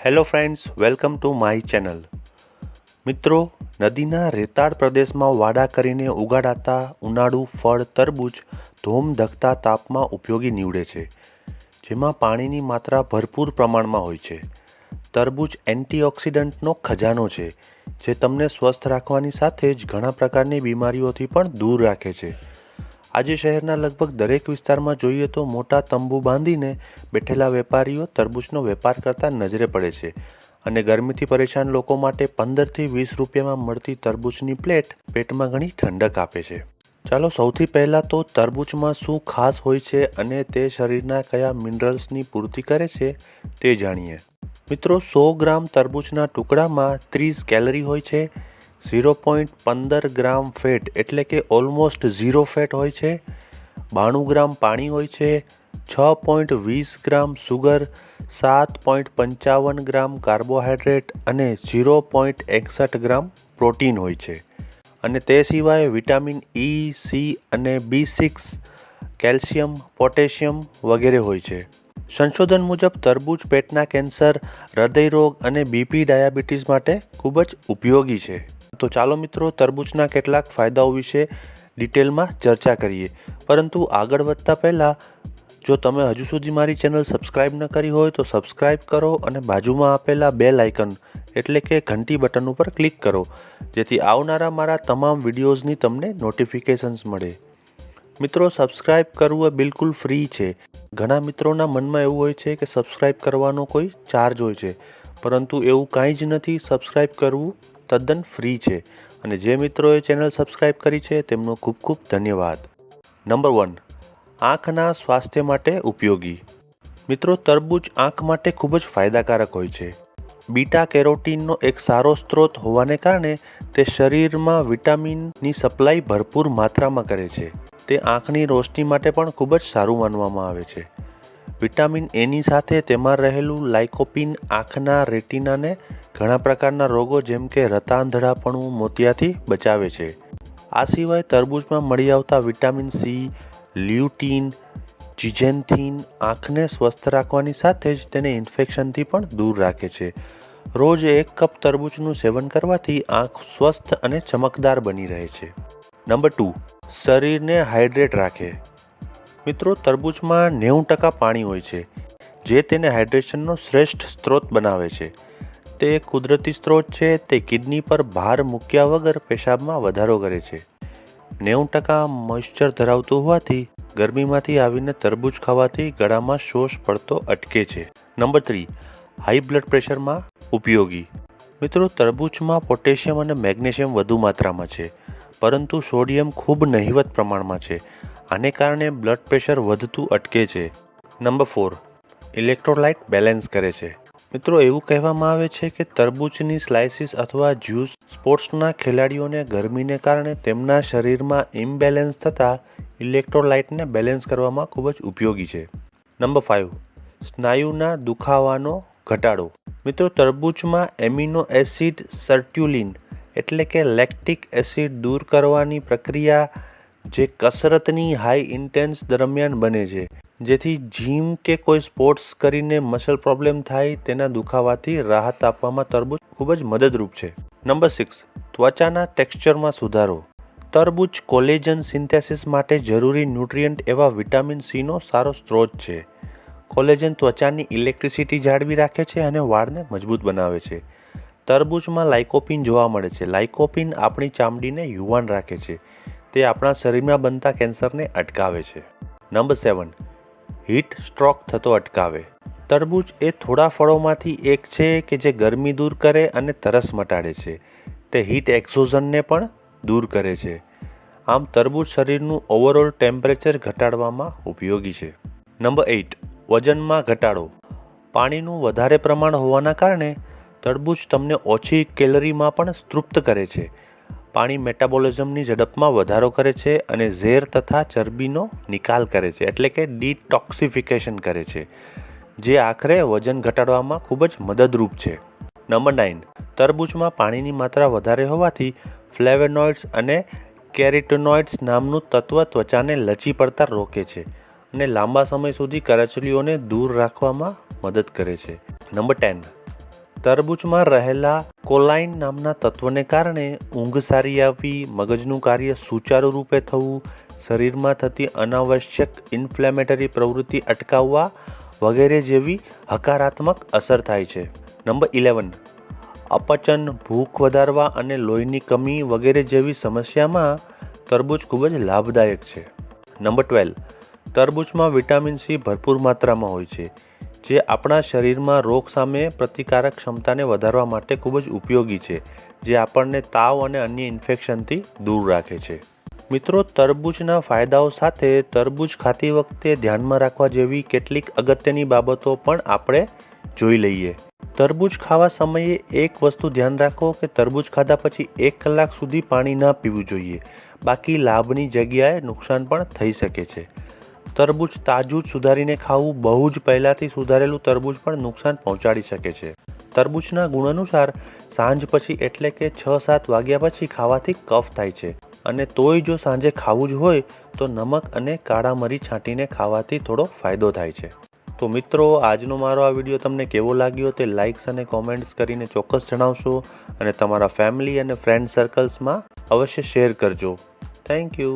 Hello friends, welcome to my channel. મિત્રો, નદીના રેતાળ પ્રદેશમાં વાડા કરીને ઉગાડાતા ઉનાળુ ફળ તરબૂચ ધોમધખતા તાપમાં ઉપયોગી નીવડે છે, જેમાં પાણીની માત્રા ભરપૂર પ્રમાણમાં હોય છે. તરબૂચ એન્ટીઓક્સિડન્ટનો ખજાનો છે, જે તમને સ્વસ્થ રાખવાની સાથે જ ઘણા પ્રકારની બીમારીઓથી પણ દૂર રાખે છે. આજે શહેરના લગભગ દરેક વિસ્તારમાં જોઈએ તો મોટા તંબુ બાંધીને બેઠેલા વેપારીઓ તરબૂચનો વેપાર કરતા નજરે પડે છે અને ગરમીથી પરેશાન લોકો માટે 15થી 20 રૂપિયામાં મળતી તરબૂચની પ્લેટ પેટમાં ઘણી ઠંડક આપે છે. ચાલો સૌથી પહેલાં તો તરબૂચમાં શું ખાસ હોય છે અને તે શરીરના કયા મિનરલ્સની પૂર્તિ કરે છે તે જાણીએ. મિત્રો, 100 ગ્રામ તરબૂચના ટુકડામાં 30 કેલરી હોય છે, 0.15 ગ્રામ ફેટ એટલે કે ઓલમોસ્ટ ઝીરો ફેટ હોય છે, 92 ગ્રામ પાણી હોય છે, 6.20 ગ્રામ સુગર, 7.55 ગ્રામ કાર્બોહાઈડ્રેટ અને 0.61 ગ્રામ પ્રોટીન હોય છે. અને તે સિવાય વિટામિન E, C અને B6, કેલ્શિયમ, પોટેશિયમ વગેરે હોય છે. સંશોધન મુજબ તરબૂચ પેટના કેન્સર, હૃદયરોગ અને બીપી ડાયાબિટીસ માટે ખૂબ જ ઉપયોગી છે. તો ચાલો મિત્રો, તરબૂચના કેટલાક ફાયદાઓ વિશે ડિટેલમાં ચર્ચા કરીએ. પરંતુ આગળ વધતા પહેલાં જો તમે હજુ સુધી મારી ચેનલ સબસ્ક્રાઈબ ન કરી હોય તો સબસ્ક્રાઈબ કરો અને બાજુમાં આપેલા બેલ આઇકન એટલે કે ઘંટી બટન ઉપર ક્લિક કરો, જેથી આવનારા મારા તમામ વિડીયોઝની તમને નોટિફિકેશન્સ મળે. મિત્રો, સબસ્ક્રાઈબ કરવું એ બિલકુલ ફ્રી છે. ઘણા મિત્રોના મનમાં એવું હોય છે કે સબસ્ક્રાઈબ કરવાનો કોઈ ચાર્જ હોય છે, પરંતુ એવું કાંઈ જ નથી. સબસ્ક્રાઈબ કરવું તદ્દન ફ્રી છે અને જે મિત્રોએ ચેનલ સબસ્ક્રાઈબ કરી છે તેમનો ખૂબ ખૂબ ધન્યવાદ. નંબર 1, આંખના સ્વાસ્થ્ય માટે ઉપયોગી. મિત્રો, તરબૂચ આંખ માટે ખૂબ જ ફાયદાકારક હોય છે. બીટા કેરોટીનનો એક સારો સ્ત્રોત હોવાને કારણે તે શરીરમાં વિટામિનની સપ્લાય ભરપૂર માત્રામાં કરે છે. તે આંખની રોશની માટે પણ ખૂબ જ સારું માનવામાં આવે છે. વિટામિન એની સાથે તેમાં રહેલું લાઇકોપીન આંખના રેટિનાને ઘણા પ્રકારના રોગો જેમ કે રતાંધળાપણું, મોતિયાથી બચાવે છે. આ સિવાય તરબૂચમાં મળી આવતા વિટામિન C, લ્યુટીન, જીઝેન્થીન આંખને સ્વસ્થ રાખવાની સાથે જ તેને ઇન્ફેક્શનથી પણ દૂર રાખે છે. રોજ 1 કપ તરબૂચનું સેવન કરવાથી આંખ સ્વસ્થ અને ચમકદાર બની રહે છે. નંબર 2, શરીરને હાઇડ્રેટ રાખે. મિત્રો, તરબૂચમાં 90% પાણી હોય છે, જે તેને હાઇડ્રેશનનો શ્રેષ્ઠ સ્ત્રોત બનાવે છે. તે એક કુદરતી સ્ત્રોત છે. તે કિડની પર ભાર મૂક્યા વગર પેશાબમાં વધારો કરે છે. 90% મોઇશ્ચર ધરાવતું હોવાથી ગરમીમાંથી આવીને તરબૂચ ખાવાથી ગળામાં શોષ પડતો અટકે છે. નંબર 3, હાઈ બ્લડ પ્રેશરમાં ઉપયોગી. મિત્રો, તરબૂચમાં પોટેશિયમ અને મેગ્નેશિયમ વધુ માત્રામાં છે, પરંતુ સોડિયમ ખૂબ નહિવત પ્રમાણમાં છે. આને કારણે બ્લડ પ્રેશર વધતું અટકે છે. નંબર 4, ઇલેક્ટ્રોલાઇટ બેલેન્સ કરે છે. મિત્રો, એવું કહેવામાં આવે છે કે તરબૂચની સ્લાઇસીસ અથવા જ્યુસ સ્પોર્ટ્સના ખેલાડીઓને ગરમીને કારણે તેમના શરીરમાં ઇમ્બેલેન્સ થતા ઇલેક્ટ્રોલાઇટને બેલેન્સ કરવામાં ખૂબ જ ઉપયોગી છે. નંબર 5, સ્નાયુના દુખાવાનો ઘટાડો. મિત્રો, તરબૂચમાં એમિનો એસિડ સર્ટ્યુલિન એટલે કે લેક્ટિક એસિડ દૂર કરવાની પ્રક્રિયા જે કસરતની હાઈ ઇન્ટેન્સ દરમિયાન બને છે, જેથી જીમ કે કોઈ સ્પોર્ટ્સ કરીને મસલ પ્રોબ્લેમ થાય તેના દુખાવાથી રાહત આપવામાં તરબૂચ ખૂબ જ મદદરૂપ છે. નંબર 6, ત્વચાના ટેક્સચરમાં સુધારો. તરબૂચ કોલેજન સિન્થેસિસ માટે જરૂરી ન્યુટ્રિયન્ટ એવા વિટામિન Cનો સારો સ્ત્રોત છે. કોલેજન ત્વચાની ઇલેક્ટ્રિસિટી જાળવી રાખે છે અને વાળને મજબૂત બનાવે છે. તરબૂચમાં લાઇકોપીન જોવા મળે છે. લાઇકોપીન આપણી ચામડીને યુવાન રાખે છે. તે આપણા શરીરમાં બનતા કેન્સરને અટકાવે છે. નંબર 7, હીટ સ્ટ્રોક થતો અટકાવે. તરબૂચ એ થોડા ફળોમાંથી એક છે કે જે ગરમી દૂર કરે અને તરસ મટાડે છે. તે હીટ એક્ઝોઝનને પણ દૂર કરે છે. આમ તરબૂચ શરીરનું ઓવરઓલ ટેમ્પરેચર ઘટાડવામાં ઉપયોગી છે. નંબર 8, વજનમાં ઘટાડો. પાણીનું વધારે પ્રમાણ હોવાના કારણે તરબૂચ તમને ઓછી કેલરીમાં પણ તૃપ્ત કરે છે. પાણી મેટાબોલિઝમની ઝડપમાં વધારો કરે છે અને ઝેર તથા ચરબીનો નિકાલ કરે છે, એટલે કે ડિટોક્સિફિકેશન કરે છે, જે આખરે વજન ઘટાડવામાં ખૂબ જ મદદરૂપ છે. નંબર 9, તરબૂચમાં પાણીની માત્રા વધારે હોવાથી ફ્લેવોનોઇડ્સ અને કેરોટીનોઇડ્સ નામનું તત્વ ત્વચાને લચી પડતા રોકે છે અને લાંબા સમય સુધી કરચલીઓને દૂર રાખવામાં મદદ કરે છે. નંબર 10, તરબૂચમાં રહેલા કોલાઇન નામના તત્વને કારણે ઊંઘ સારી આવવી, મગજનું કાર્ય સુચારુ રૂપે થવું, શરીરમાં થતી અનાવશ્યક ઇન્ફ્લેમેટરી પ્રવૃત્તિ અટકાવવા વગેરે જેવી હકારાત્મક અસર થાય છે. નંબર 11, અપચન, ભૂખ વધારવા અને લોહીની કમી વગેરે જેવી સમસ્યામાં તરબૂચ ખૂબ જ લાભદાયક છે. નંબર 12, તરબૂચમાં વિટામિન સી ભરપૂર માત્રામાં હોય છે, જે આપણા શરીરમાં રોગ સામે પ્રતિકારક ક્ષમતાને વધારવા માટે ખૂબ જ ઉપયોગી છે, જે આપણને તાવ અને અન્ય ઇન્ફેક્શનથી દૂર રાખે છે. મિત્રો, તરબૂચના ફાયદાઓ સાથે તરબૂચ ખાતી વખતે ધ્યાનમાં રાખવા જેવી કેટલીક અગત્યની બાબતો પણ આપણે જોઈ લઈએ. તરબૂચ ખાવા સમયે એક વસ્તુ ધ્યાન રાખો કે તરબૂચ ખાધા પછી 1 કલાક સુધી પાણી ના પીવું જોઈએ. બાકી લાભની જગ્યાએ નુકસાન પણ થઈ શકે છે. તરબૂચ તાજું જ સુધારીને ખાવું, બહુ જ પહેલાંથી સુધારેલું તરબૂચ પણ નુકસાન પહોંચાડી શકે છે. તરબૂચના ગુણ અનુસાર સાંજ પછી એટલે કે 6-7 વાગ્યા પછી ખાવાથી કફ થાય છે, અને તોય જો સાંજે ખાવું જ હોય તો નમક અને કાળા મરી છાંટીને ખાવાથી થોડો ફાયદો થાય છે. તો મિત્રો, આજનો મારો આ વિડીયો તમને કેવો લાગ્યો તે લાઇક્સ અને કોમેન્ટ્સ કરીને ચોક્કસ જણાવશો, અને તમારા ફેમિલી અને ફ્રેન્ડ સર્કલ્સમાં અવશ્ય શેર કરજો. Thank you.